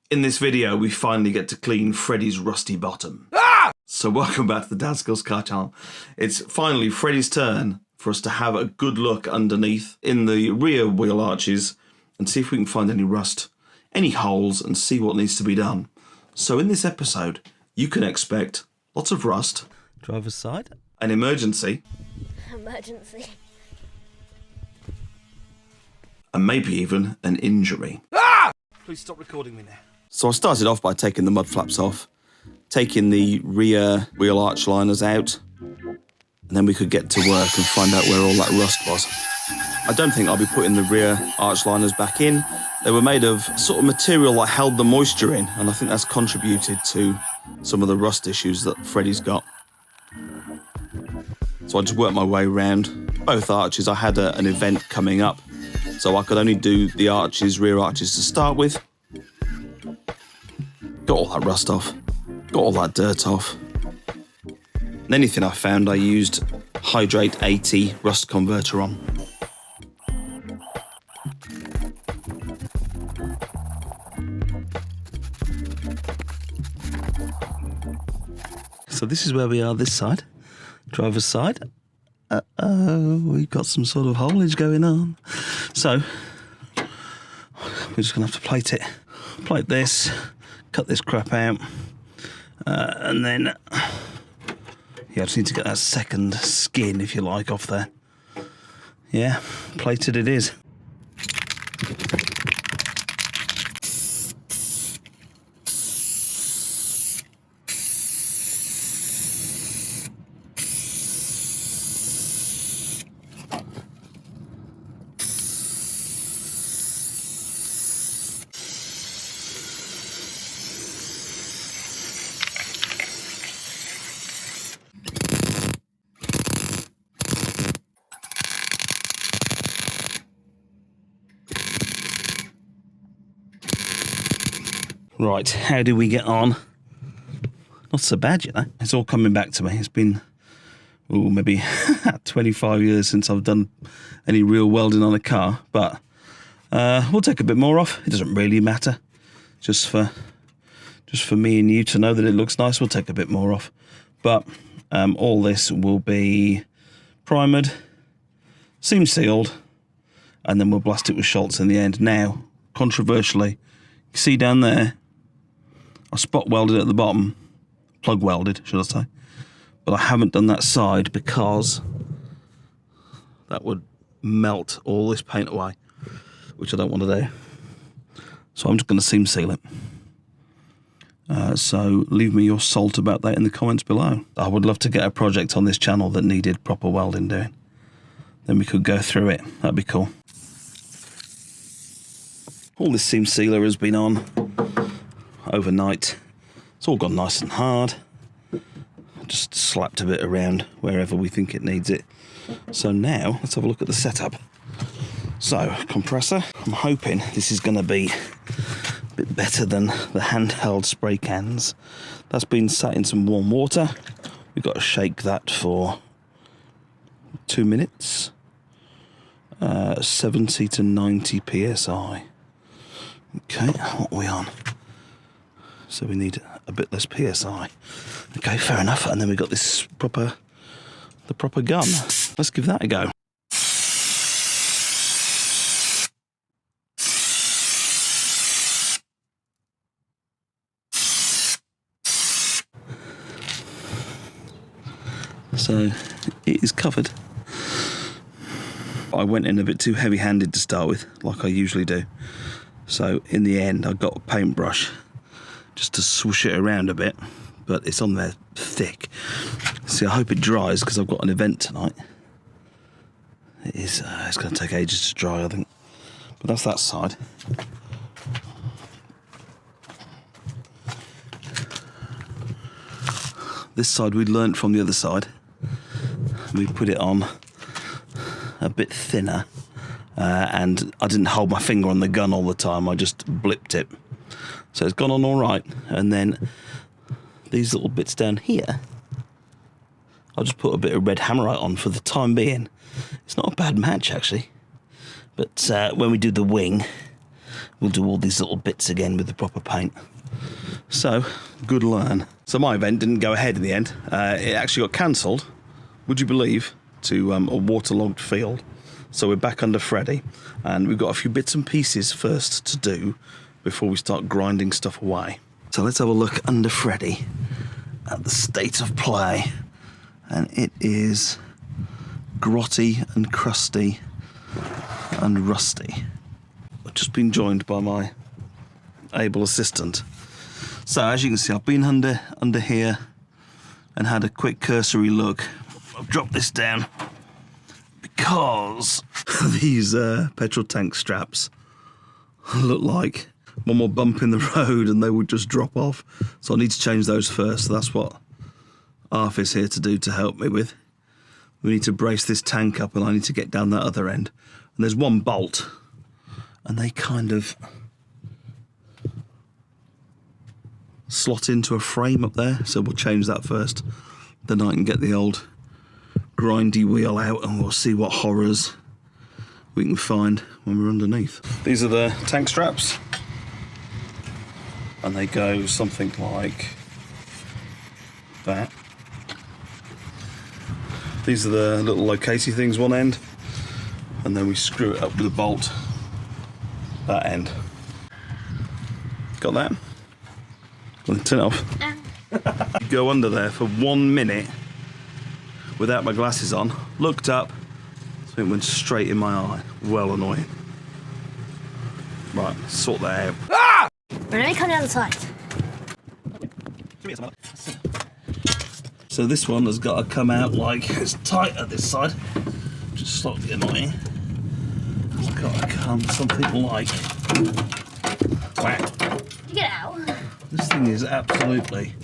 In this video, we finally get to clean Freddy's rusty bottom. So welcome back to the Dadskillz car channel. It's finally Freddy's turn for us to have a good look underneath in the rear wheel arches and see if we can find any rust, any holes, and see what needs to be done. So in this episode, you can expect lots of rust, Driver's side, an emergency, and maybe even an injury. Please stop recording me now. So I started off by taking the mud flaps off, taking the rear wheel arch liners out, and then we could get to work and find out where all that rust was. I don't think I'll be putting the rear arch liners back in. They were made of sort of material that held the moisture in, and I think that's contributed to some of the rust issues that Freddy's got. So I just worked my way around both arches. I had an event coming up, so I could only do the arches, rear arches to start with. Got all that rust off, got all that dirt off. And anything I found, I used Hydrate 80 rust converter on. So this is where we are this side, driver's side. We've got some sort of haulage going on. So we're just gonna have to plate this, cut this crap out, and then I just need to get that second skin, if you like, off there. Yeah, plated it is. Right, how do we get on? Not so bad, you know. It's all coming back to me. It's been, maybe 25 years since I've done any real welding on a car, but we'll take a bit more off. It doesn't really matter. Just for me and you to know that it looks nice, we'll take a bit more off. But all this will be primered, seam sealed, and then we'll blast it with Schultz in the end. Now, controversially, you see down there, I spot welded at the bottom, plug welded, should I say, but I haven't done that side because that would melt all this paint away, which I don't want to do. So I'm just going to seam seal it. So leave me your salt about that in the comments below. I would love to get a project on this channel that needed proper welding doing. Then we could go through it. That'd be cool. All this seam sealer has been on overnight. It's all gone nice and hard. Just slapped a bit around wherever we think it needs it. So now, let's have a look at the setup. So, compressor. I'm hoping this is going to be a bit better than the handheld spray cans. That's been sat in some warm water. We've got to shake that for 2 minutes. 70 to 90 psi. Okay, what are we on? So we need a bit less psi. Okay, fair enough. And then we've got this the proper gun. Let's give that a go. So it is covered. I went in a bit too heavy-handed to start with, like I usually do. So in the end, I got a paintbrush just to swoosh it around a bit, but it's on there thick. See, I hope it dries because I've got an event tonight. It is. It's going to take ages to dry, I think. But that's that side. This side we learnt from the other side. We put it on a bit thinner. And I didn't hold my finger on the gun all the time, I just blipped it. So it's gone on all right. And then these little bits down here, I'll just put a bit of red hammerite on for the time being. It's not a bad match, actually. But when we do the wing, we'll do all these little bits again with the proper paint. So, good learn. So my event didn't go ahead in the end. It actually got cancelled, would you believe, to a waterlogged field. So we're back under Freddy, and we've got a few bits and pieces first to do before we start grinding stuff away. So let's have a look under Freddy at the state of play. And it is grotty and crusty and rusty. I've just been joined by my able assistant. So as you can see, I've been under here and had a quick cursory look. I've dropped this down because these petrol tank straps look like one more bump in the road and they would just drop off. So I need to change those first. So that's what Arf is here to do, to help me with. We need to brace this tank up and I need to get down that other end. And there's one bolt and they kind of slot into a frame up there. So we'll change that first. Then I can get the old grindy wheel out and we'll see what horrors we can find when we're underneath. These are the tank straps and they go something like that. These are the little locatey things one end, and then we screw it up with a bolt that end. Got that? Well, turn it off. Go under there for 1 minute without my glasses on, looked up, so it went straight in my eye. Well annoying. Right, sort that out. Ah! Let me come down the side. So this one has got to come out like it's tight at this side, just slightly annoying. It's got to come something like whack. You get out. This thing is absolutely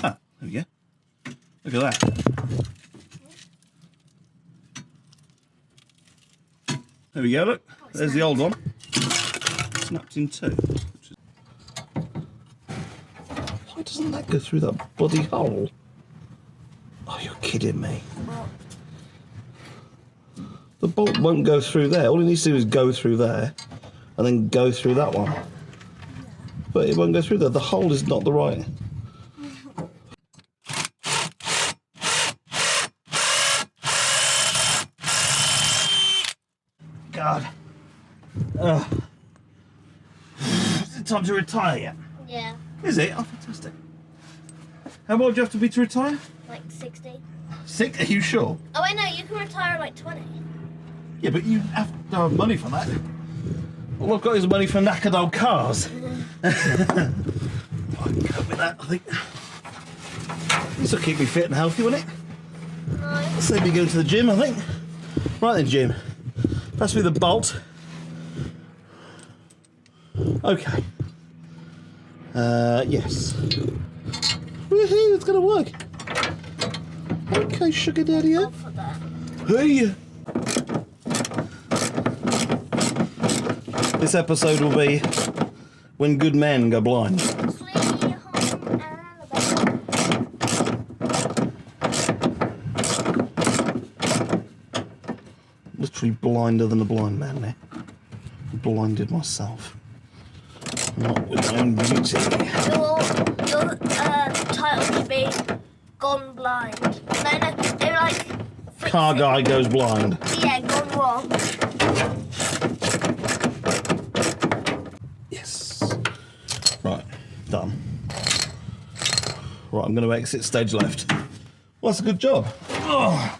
there we go. Look at that. There we go, look. There's the old one. Snapped in two. Why doesn't that go through that bloody hole? Oh, you're kidding me. The bolt won't go through there. All it needs to do is go through there and then go through that one. But it won't go through there. The hole is not the right. God. Is it time to retire yet? Yeah. Is it? Oh, fantastic. How old do you have to be to retire? Like 60. 6? Are you sure? Oh, I know, you can retire at like 20. Yeah, but you have to have money for that. All I've got is money for knackered old cars. I can cope with that, I think. This will keep me fit and healthy, won't it? No. Save me going to the gym, I think. Right then, Jim. Pass me the bolt. Okay. Yes. Woohoo, it's gonna work. Okay, sugar daddy. I'll put that. Hey. This episode will be when good men go blind. Sweet home Alabama. Literally blinder than a blind man there. Blinded myself. Not with my own beauty. Your title should be Gone Blind. No, they're like... Car guy goes blind. Yeah, gone wrong. Yes. Right, done. Right, I'm going to exit stage left. Well, that's a good job. Oh,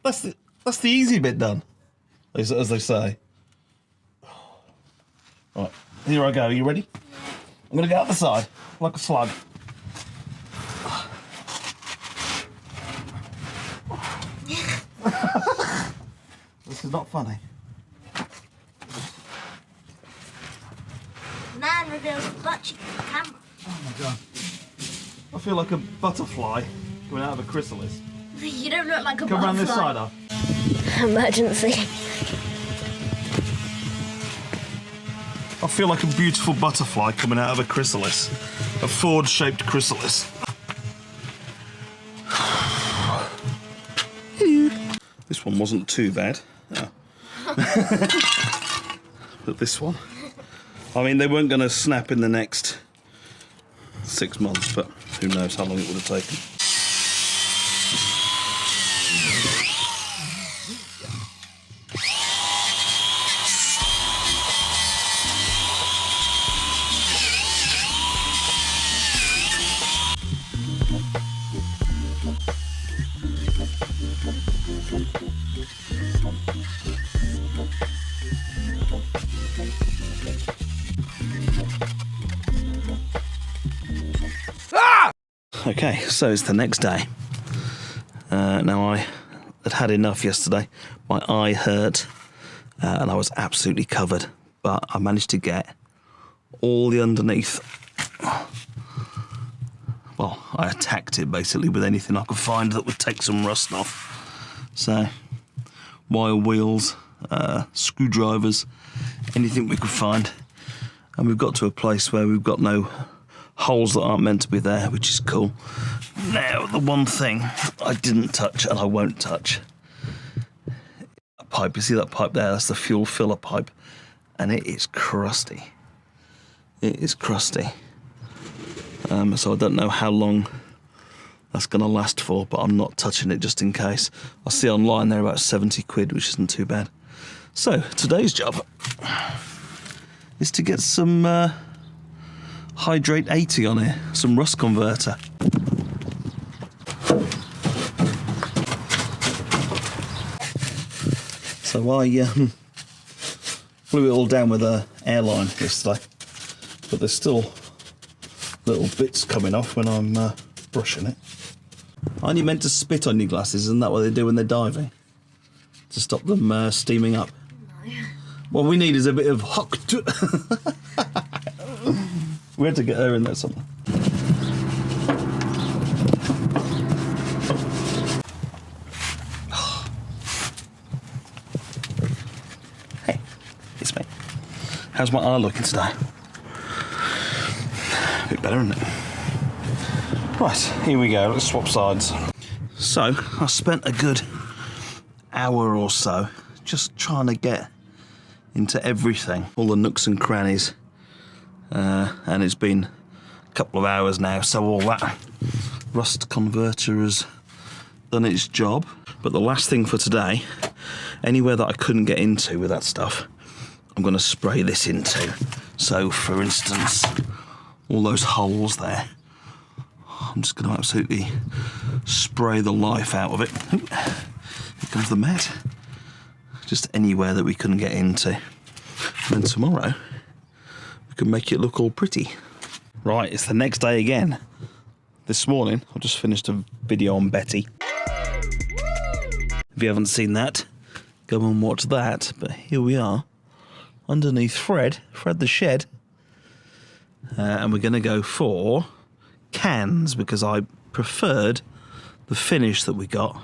that's the easy bit done, as they say. Right, here I go. Are you ready? I'm going to go out the side like a slug. This is not funny. Man reveals butt cheek to the camera. Oh my god. I feel like a butterfly coming out of a chrysalis. You don't look like a Come butterfly. around this side up. Emergency. I feel like a beautiful butterfly coming out of a chrysalis. A Ford-shaped chrysalis. This one wasn't too bad. Oh. But this one, I mean, they weren't going to snap in the next 6 months, but who knows how long it would have taken. Okay, so it's the next day. Now I had enough yesterday. My eye hurt and I was absolutely covered. But I managed to get all the underneath. Well, I attacked it basically with anything I could find that would take some rust off. So, wire wheels, screwdrivers, anything we could find. And we've got to a place where we've got no holes that aren't meant to be there, which is cool. Now, the one thing I didn't touch and I won't touch, a pipe. You see that pipe there? That's the fuel filler pipe. And it is crusty. It is crusty. So I don't know how long that's going to last for, but I'm not touching it just in case. I see online they're about 70 quid, which isn't too bad. So, today's job is to get some Hydrate 80 on here, some rust converter. So I blew it all down with an airline yesterday, but there's still little bits coming off when I'm brushing it. Aren't you meant to spit on your glasses? Isn't that what they do when they're diving? To stop them steaming up? No. What we need is a bit of hock. We had to get her in there somewhere. Hey, it's me. How's my eye looking today? A bit better, isn't it? Right, here we go. Let's swap sides. So, I spent a good hour or so just trying to get into everything, all the nooks and crannies. And it's been a couple of hours now, so all that rust converter has done its job. But the last thing for today, anywhere that I couldn't get into with that stuff, I'm going to spray this into. So, for instance, all those holes there, I'm just going to absolutely spray the life out of it. Ooh, here comes the mat. Just anywhere that we couldn't get into. And then tomorrow, can make it look all pretty. Right, it's the next day again. This morning, I just finished a video on Betty. If you haven't seen that, go and watch that. But here we are, underneath Fred the shed. And we're going to go for cans, because I preferred the finish that we got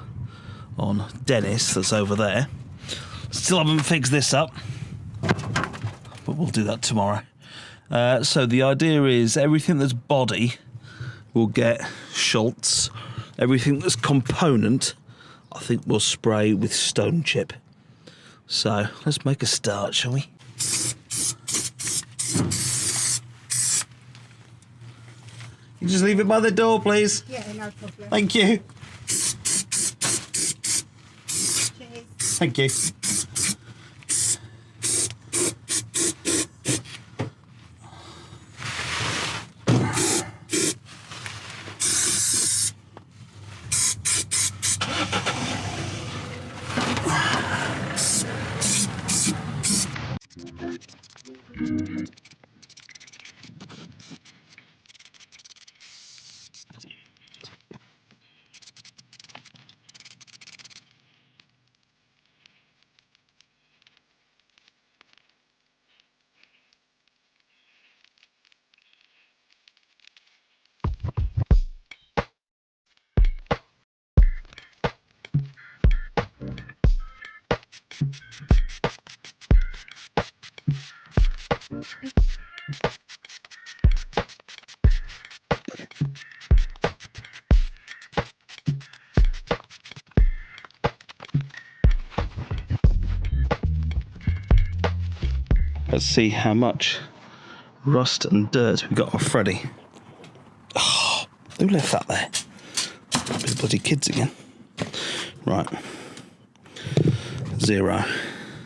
on Dennis that's over there. Still haven't fixed this up, but we'll do that tomorrow. So the idea is everything that's body will get Schultz. Everything that's component, I think we'll spray with stone chip. So let's make a start, shall we? You just leave it by the door, please. Yeah, no problem. Thank you. Cheers. Thank you. Let's see how much rust and dirt we got off Freddy. Oh, who left that there? These bloody kids again. Right. 0.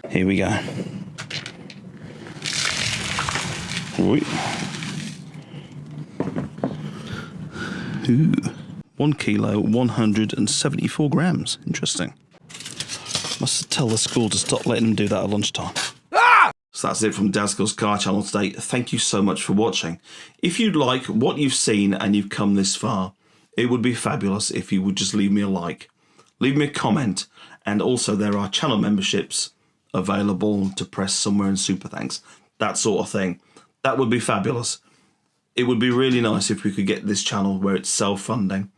Here we go. Ooh. 1 kilo, 174 grams. Interesting. Must tell the school to stop letting them do that at lunchtime. So that's it from Dadskillz Car Channel today. Thank you so much for watching. If you'd like what you've seen and you've come this far, it would be fabulous if you would just leave me a like. Leave me a comment, and also there are channel memberships available to press somewhere in super thanks. That sort of thing. That would be fabulous. It would be really nice if we could get this channel where it's self-funding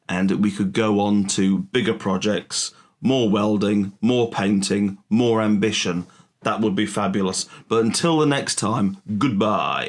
and we could go on to bigger projects, more welding, more painting, more ambition. That would be fabulous. But until the next time, goodbye.